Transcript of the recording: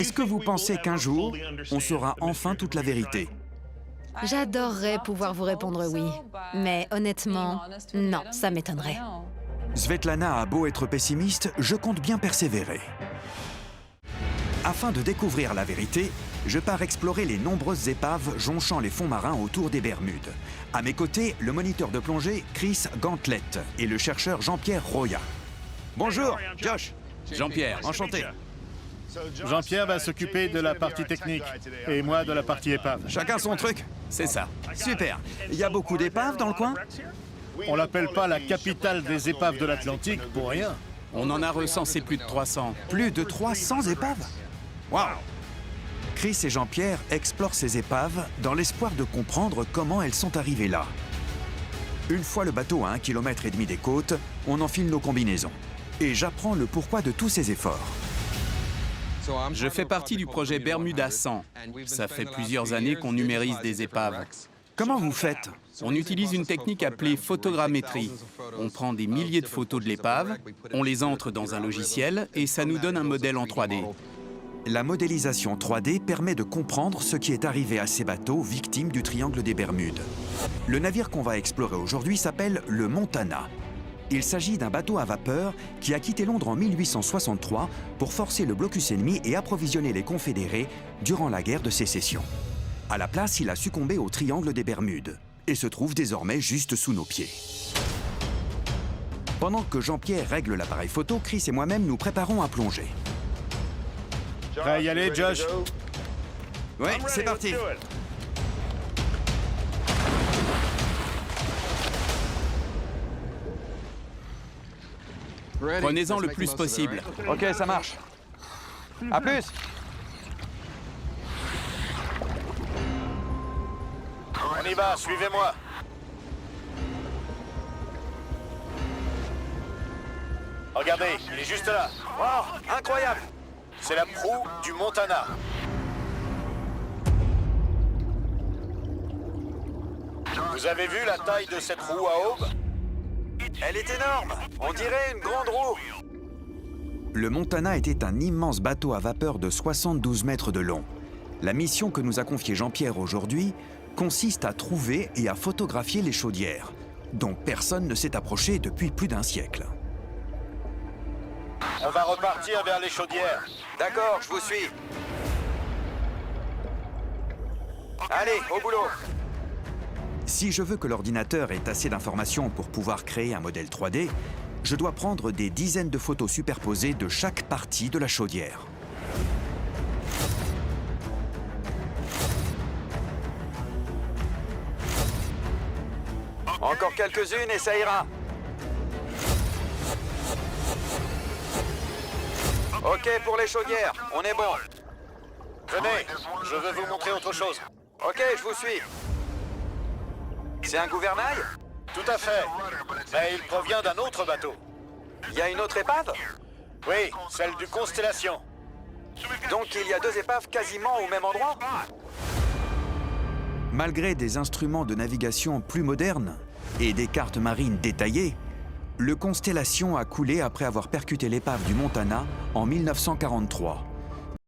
Est-ce que vous pensez qu'un jour, on saura enfin toute la vérité? J'adorerais pouvoir vous répondre oui, mais honnêtement, non, ça m'étonnerait. Svetlana a beau être pessimiste, je compte bien persévérer. Afin de découvrir la vérité, je pars explorer les nombreuses épaves jonchant les fonds marins autour des Bermudes. À mes côtés, le moniteur de plongée Chris Gantlett et le chercheur Jean-Pierre Roya. Bonjour, Josh. Jean-Pierre, enchanté. Jean-Pierre va s'occuper de la partie technique et moi de la partie épave. Chacun son truc? C'est ça. Super. Il y a beaucoup d'épaves dans le coin? On l'appelle pas la capitale des épaves de l'Atlantique pour rien. On en a recensé plus de 300. Plus de 300 épaves? Waouh! Chris et Jean-Pierre explorent ces épaves dans l'espoir de comprendre comment elles sont arrivées là. Une fois le bateau à 1,5 km des côtes, on enfile nos combinaisons. Et j'apprends le pourquoi de tous ces efforts. Je fais partie du projet Bermuda 100. Ça fait plusieurs années qu'on numérise des épaves. Comment vous faites? On utilise une technique appelée photogrammétrie. On prend des milliers de photos de l'épave, on les entre dans un logiciel et ça nous donne un modèle en 3D. La modélisation 3D permet de comprendre ce qui est arrivé à ces bateaux victimes du triangle des Bermudes. Le navire qu'on va explorer aujourd'hui s'appelle le Montana. Il s'agit d'un bateau à vapeur qui a quitté Londres en 1863 pour forcer le blocus ennemi et approvisionner les Confédérés durant la guerre de sécession. À la place, il a succombé au triangle des Bermudes et se trouve désormais juste sous nos pieds. Pendant que Jean-Pierre règle l'appareil photo, Chris et moi-même nous préparons à plonger. Prêt à y aller, Josh? Ouais, c'est parti. Prenez-en le plus possible. Ok, ça marche. À plus. On y va, suivez-moi. Regardez, il est juste là. Wow, incroyable. C'est la proue du Montana. Vous avez vu la taille de cette roue à aube? Elle est énorme. On dirait une grande roue. Le Montana était un immense bateau à vapeur de 72 mètres de long. La mission que nous a confiée Jean-Pierre aujourd'hui consiste à trouver et à photographier les chaudières, dont personne ne s'est approché depuis plus d'un siècle. On va repartir vers les chaudières. D'accord, je vous suis. Allez, au boulot. Si je veux que l'ordinateur ait assez d'informations pour pouvoir créer un modèle 3D, je dois prendre des dizaines de photos superposées de chaque partie de la chaudière. Encore quelques-unes et ça ira. Ok pour les chaudières, on est bon. Venez, je veux vous montrer autre chose. Ok, je vous suis. C'est un gouvernail? Tout à fait. Mais il provient d'un autre bateau. Il y a une autre épave? Oui, celle du Constellation. Donc il y a deux épaves quasiment au même endroit? Malgré des instruments de navigation plus modernes et des cartes marines détaillées, le Constellation a coulé après avoir percuté l'épave du Montana en 1943.